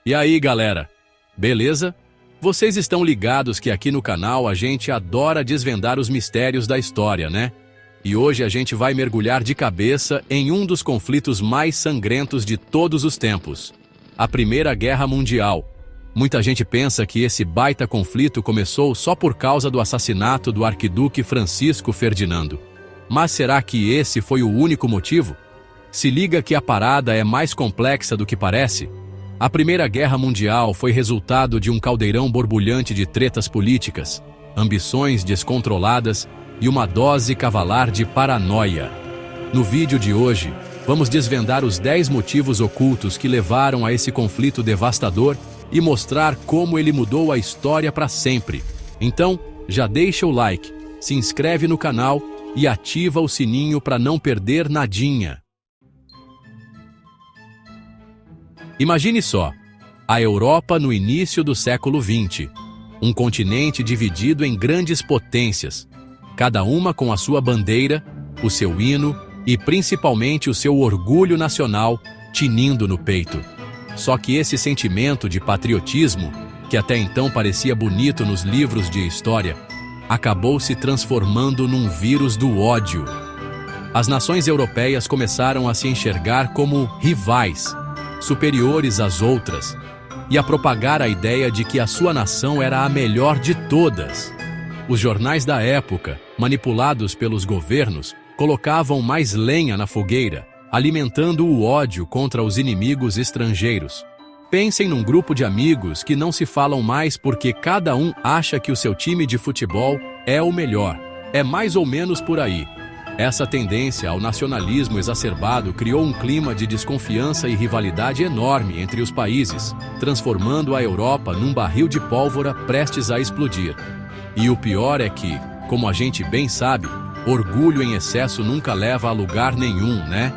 E aí, galera? Beleza? Vocês estão ligados que aqui no canal a gente adora desvendar os mistérios da história, né? E hoje a gente vai mergulhar de cabeça em um dos conflitos mais sangrentos de todos os tempos: a Primeira Guerra Mundial. Muita gente pensa que esse baita conflito começou só por causa do assassinato do arquiduque Francisco Ferdinando. Mas será que esse foi o único motivo? Se liga que a parada é mais complexa do que parece. A Primeira Guerra Mundial foi resultado de um caldeirão borbulhante de tretas políticas, ambições descontroladas e uma dose cavalar de paranoia. No vídeo de hoje, vamos desvendar os 10 motivos ocultos que levaram a esse conflito devastador e mostrar como ele mudou a história para sempre. Então, já deixa o like, se inscreve no canal e ativa o sininho para não perder nadinha. Imagine só, a Europa no início do século XX, um continente dividido em grandes potências, cada uma com a sua bandeira, o seu hino e principalmente o seu orgulho nacional tinindo no peito. Só que esse sentimento de patriotismo, que até então parecia bonito nos livros de história, acabou se transformando num vírus do ódio. As nações europeias começaram a se enxergar como rivais, superiores às outras, e a propagar a ideia de que a sua nação era a melhor de todas. Os jornais da época, manipulados pelos governos, colocavam mais lenha na fogueira, alimentando o ódio contra os inimigos estrangeiros. Pensem num grupo de amigos que não se falam mais porque cada um acha que o seu time de futebol é o melhor. É mais ou menos por aí. Essa tendência ao nacionalismo exacerbado criou um clima de desconfiança e rivalidade enorme entre os países, transformando a Europa num barril de pólvora prestes a explodir. E o pior é que, como a gente bem sabe, orgulho em excesso nunca leva a lugar nenhum, né?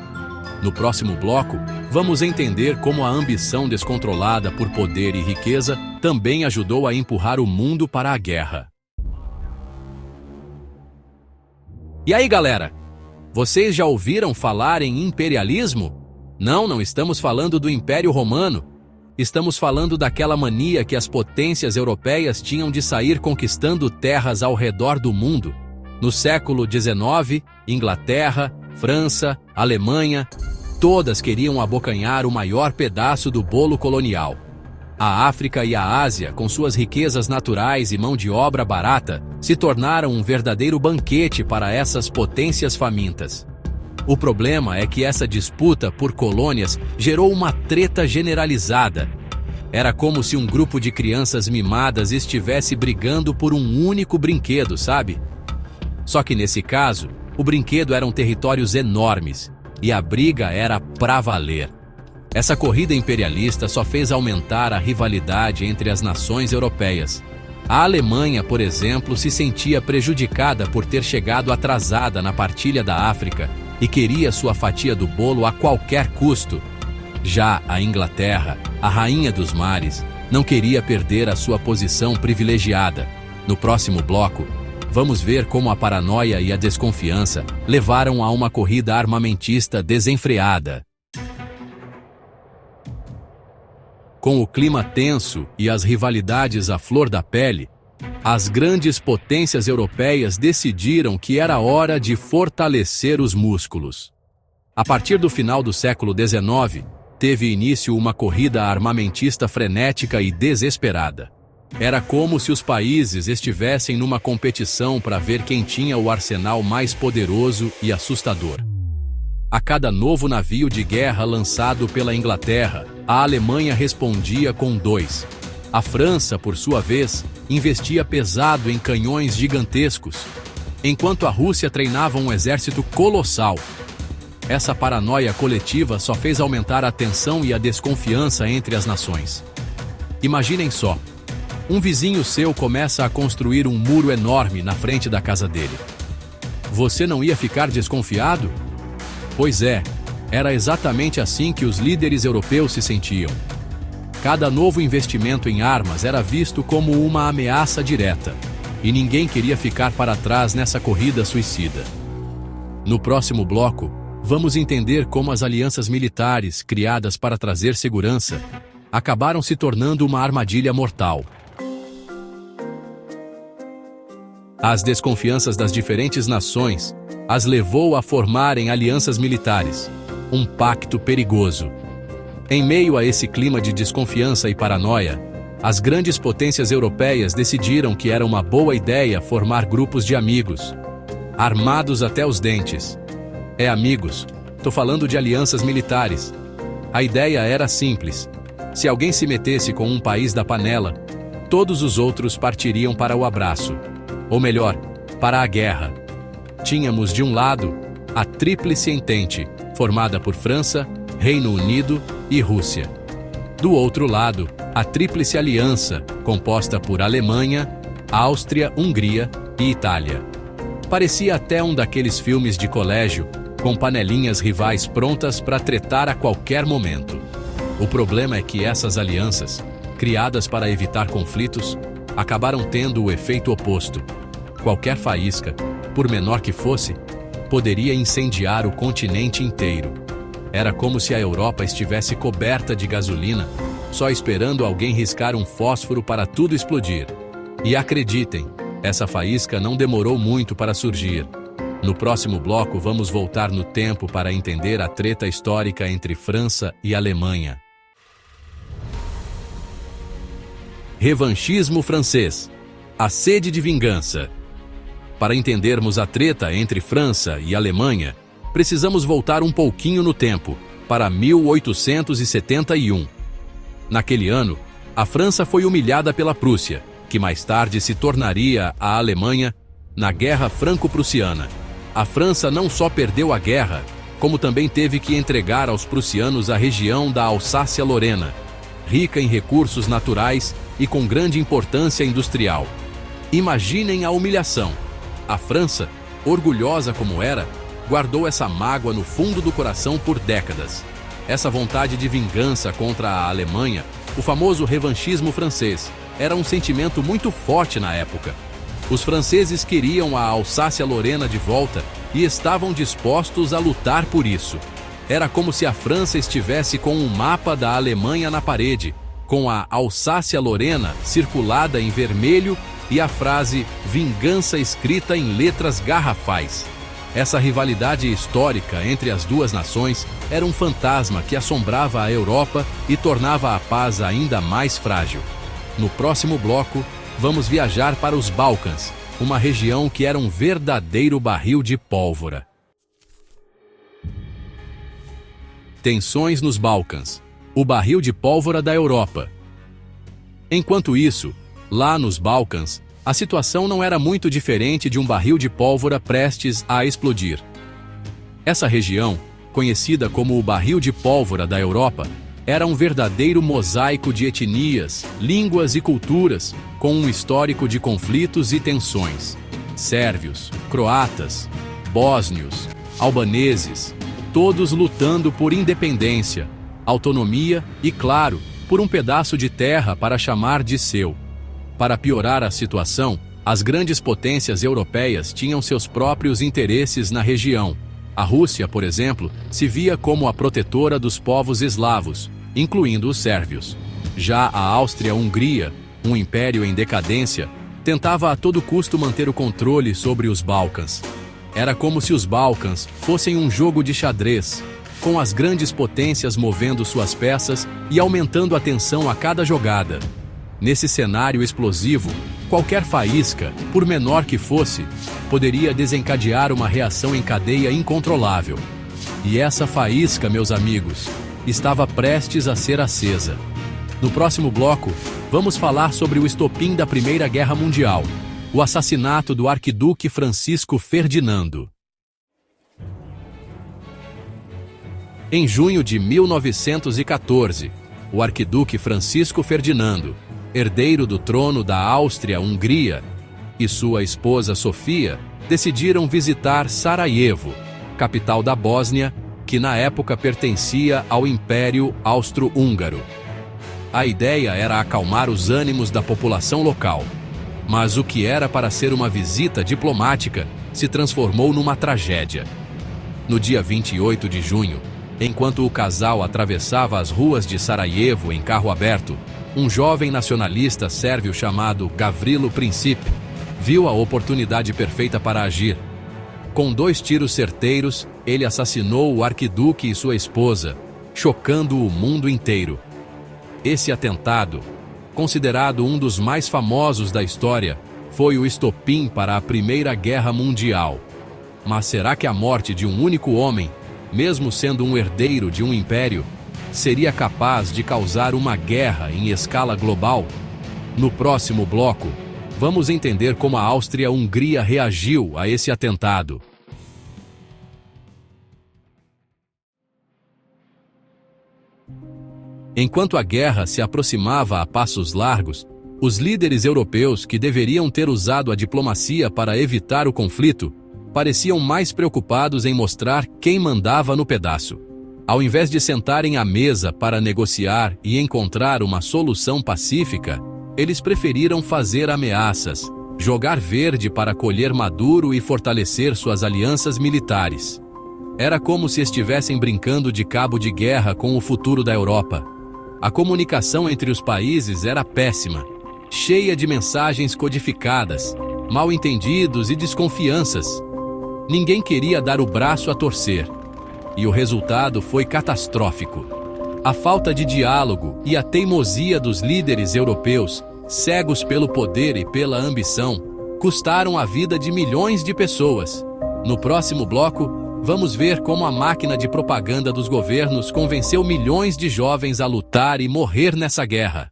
No próximo bloco, vamos entender como a ambição descontrolada por poder e riqueza também ajudou a empurrar o mundo para a guerra. E aí, galera? Vocês já ouviram falar em imperialismo? Não estamos falando do Império Romano. Estamos falando daquela mania que as potências europeias tinham de sair conquistando terras ao redor do mundo. No século XIX, Inglaterra, França, Alemanha, todas queriam abocanhar o maior pedaço do bolo colonial. A África e a Ásia, com suas riquezas naturais e mão de obra barata, se tornaram um verdadeiro banquete para essas potências famintas. O problema é que essa disputa por colônias gerou uma treta generalizada. Era como se um grupo de crianças mimadas estivesse brigando por um único brinquedo, sabe? Só que nesse caso, o brinquedo eram territórios enormes, e a briga era pra valer. Essa corrida imperialista só fez aumentar a rivalidade entre as nações europeias. A Alemanha, por exemplo, se sentia prejudicada por ter chegado atrasada na partilha da África e queria sua fatia do bolo a qualquer custo. Já a Inglaterra, a rainha dos mares, não queria perder a sua posição privilegiada. No próximo bloco, vamos ver como a paranoia e a desconfiança levaram a uma corrida armamentista desenfreada. Com o clima tenso e as rivalidades à flor da pele, as grandes potências europeias decidiram que era hora de fortalecer os músculos. A partir do final do século XIX, teve início uma corrida armamentista frenética e desesperada. Era como se os países estivessem numa competição para ver quem tinha o arsenal mais poderoso e assustador. A cada novo navio de guerra lançado pela Inglaterra, a Alemanha respondia com 2. A França, por sua vez, investia pesado em canhões gigantescos, enquanto a Rússia treinava um exército colossal. Essa paranoia coletiva só fez aumentar a tensão e a desconfiança entre as nações. Imaginem só. Um vizinho seu começa a construir um muro enorme na frente da casa dele. Você não ia ficar desconfiado? Pois é, era exatamente assim que os líderes europeus se sentiam. Cada novo investimento em armas era visto como uma ameaça direta, e ninguém queria ficar para trás nessa corrida suicida. No próximo bloco, vamos entender como as alianças militares, criadas para trazer segurança, acabaram se tornando uma armadilha mortal. As desconfianças das diferentes nações as levou a formarem alianças militares, um pacto perigoso. Em meio a esse clima de desconfiança e paranoia, as grandes potências europeias decidiram que era uma boa ideia formar grupos de amigos, armados até os dentes. Amigos, tô falando de alianças militares. A ideia era simples: se alguém se metesse com um país da panela, todos os outros partiriam para o abraço. Ou melhor, para a guerra. Tínhamos de um lado a Tríplice Entente, formada por França, Reino Unido e Rússia. Do outro lado, a Tríplice Aliança, composta por Alemanha, Áustria, Hungria e Itália. Parecia até um daqueles filmes de colégio, com panelinhas rivais prontas para tretar a qualquer momento. O problema é que essas alianças, criadas para evitar conflitos, acabaram tendo o efeito oposto. Qualquer faísca, por menor que fosse, poderia incendiar o continente inteiro. Era como se a Europa estivesse coberta de gasolina, só esperando alguém riscar um fósforo para tudo explodir. E acreditem, essa faísca não demorou muito para surgir. No próximo bloco vamos voltar no tempo para entender a treta histórica entre França e Alemanha. Revanchismo francês. A sede de vingança. Para entendermos a treta entre França e Alemanha, precisamos voltar um pouquinho no tempo, para 1871. Naquele ano, a França foi humilhada pela Prússia, que mais tarde se tornaria a Alemanha, na Guerra Franco-Prussiana. A França não só perdeu a guerra, como também teve que entregar aos prussianos a região da Alsácia-Lorena, rica em recursos naturais e com grande importância industrial. Imaginem a humilhação. A França, orgulhosa como era, guardou essa mágoa no fundo do coração por décadas. Essa vontade de vingança contra a Alemanha, o famoso revanchismo francês, era um sentimento muito forte na época. Os franceses queriam a Alsácia-Lorena de volta e estavam dispostos a lutar por isso. Era como se a França estivesse com um mapa da Alemanha na parede, com a Alsácia-Lorena circulada em vermelho e a frase "vingança" escrita em letras garrafais. Essa rivalidade histórica entre as duas nações era um fantasma que assombrava a Europa e tornava a paz ainda mais frágil. No próximo bloco, vamos viajar para os Balcãs, uma região que era um verdadeiro barril de pólvora. Tensões nos Balcãs, o barril de pólvora da Europa. Enquanto isso, lá nos Balcãs, a situação não era muito diferente de um barril de pólvora prestes a explodir. Essa região, conhecida como o barril de pólvora da Europa, era um verdadeiro mosaico de etnias, línguas e culturas, com um histórico de conflitos e tensões. Sérvios, croatas, bósnios, albaneses, todos lutando por independência, autonomia e, claro, por um pedaço de terra para chamar de seu. Para piorar a situação, as grandes potências europeias tinham seus próprios interesses na região. A Rússia, por exemplo, se via como a protetora dos povos eslavos, incluindo os sérvios. Já a Áustria-Hungria, um império em decadência, tentava a todo custo manter o controle sobre os Balcãs. Era como se os Balcãs fossem um jogo de xadrez, com as grandes potências movendo suas peças e aumentando a tensão a cada jogada. Nesse cenário explosivo, qualquer faísca, por menor que fosse, poderia desencadear uma reação em cadeia incontrolável. E essa faísca, meus amigos, estava prestes a ser acesa. No próximo bloco, vamos falar sobre o estopim da Primeira Guerra Mundial, o assassinato do arquiduque Francisco Ferdinando. Em junho de 1914, o arquiduque Francisco Ferdinando, herdeiro do trono da Áustria-Hungria, e sua esposa Sofia decidiram visitar Sarajevo, capital da Bósnia, que na época pertencia ao Império Austro-Húngaro. A ideia era acalmar os ânimos da população local, mas o que era para ser uma visita diplomática se transformou numa tragédia. No dia 28 de junho, Enquanto o casal atravessava as ruas de Sarajevo em carro aberto, um jovem nacionalista sérvio chamado Gavrilo Princip viu a oportunidade perfeita para agir. Com 2 tiros certeiros, ele assassinou o arquiduque e sua esposa, chocando o mundo inteiro. Esse atentado, considerado um dos mais famosos da história, foi o estopim para a Primeira Guerra Mundial. Mas será que a morte de um único homem, mesmo sendo um herdeiro de um império, seria capaz de causar uma guerra em escala global? No próximo bloco, vamos entender como a Áustria-Hungria reagiu a esse atentado. Enquanto a guerra se aproximava a passos largos, os líderes europeus que deveriam ter usado a diplomacia para evitar o conflito pareciam mais preocupados em mostrar quem mandava no pedaço. Ao invés de sentarem à mesa para negociar e encontrar uma solução pacífica, eles preferiram fazer ameaças, jogar verde para colher maduro e fortalecer suas alianças militares. Era como se estivessem brincando de cabo de guerra com o futuro da Europa. A comunicação entre os países era péssima, cheia de mensagens codificadas, mal-entendidos e desconfianças. Ninguém queria dar o braço a torcer, e o resultado foi catastrófico. A falta de diálogo e a teimosia dos líderes europeus, cegos pelo poder e pela ambição, custaram a vida de milhões de pessoas. No próximo bloco, vamos ver como a máquina de propaganda dos governos convenceu milhões de jovens a lutar e morrer nessa guerra.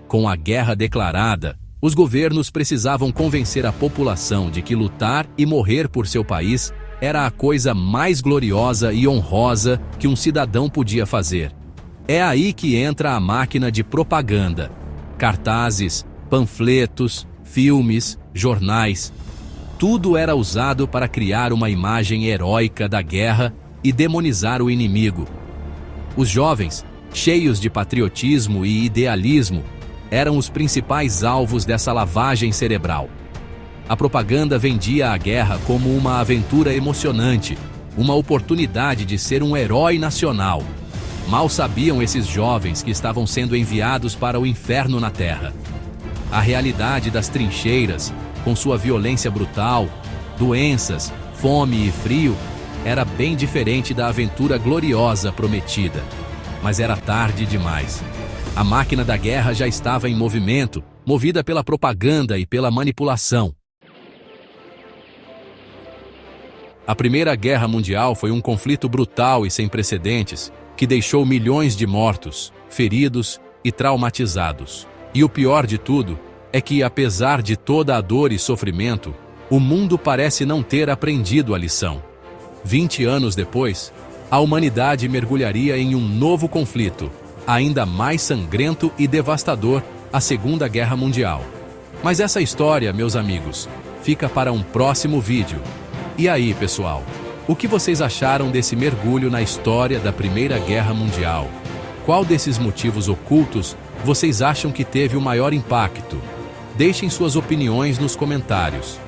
Com a guerra declarada, os governos precisavam convencer a população de que lutar e morrer por seu país era a coisa mais gloriosa e honrosa que um cidadão podia fazer. É aí que entra a máquina de propaganda. Cartazes, panfletos, filmes, jornais. Tudo era usado para criar uma imagem heróica da guerra e demonizar o inimigo. Os jovens, cheios de patriotismo e idealismo, eram os principais alvos dessa lavagem cerebral. A propaganda vendia a guerra como uma aventura emocionante, uma oportunidade de ser um herói nacional. Mal sabiam esses jovens que estavam sendo enviados para o inferno na terra. A realidade das trincheiras, com sua violência brutal, doenças, fome e frio, era bem diferente da aventura gloriosa prometida. Mas era tarde demais. A máquina da guerra já estava em movimento, movida pela propaganda e pela manipulação. A Primeira Guerra Mundial foi um conflito brutal e sem precedentes, que deixou milhões de mortos, feridos e traumatizados. E o pior de tudo é que, apesar de toda a dor e sofrimento, o mundo parece não ter aprendido a lição. 20 anos depois, a humanidade mergulharia em um novo conflito, ainda mais sangrento e devastador, a Segunda Guerra Mundial. Mas essa história, meus amigos, fica para um próximo vídeo. E aí, pessoal, o que vocês acharam desse mergulho na história da Primeira Guerra Mundial? Qual desses motivos ocultos vocês acham que teve o maior impacto? Deixem suas opiniões nos comentários.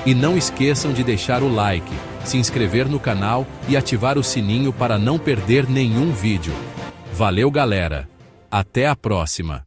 E não esqueçam de deixar o like, se inscrever no canal e ativar o sininho para não perder nenhum vídeo. Valeu, galera! Até a próxima!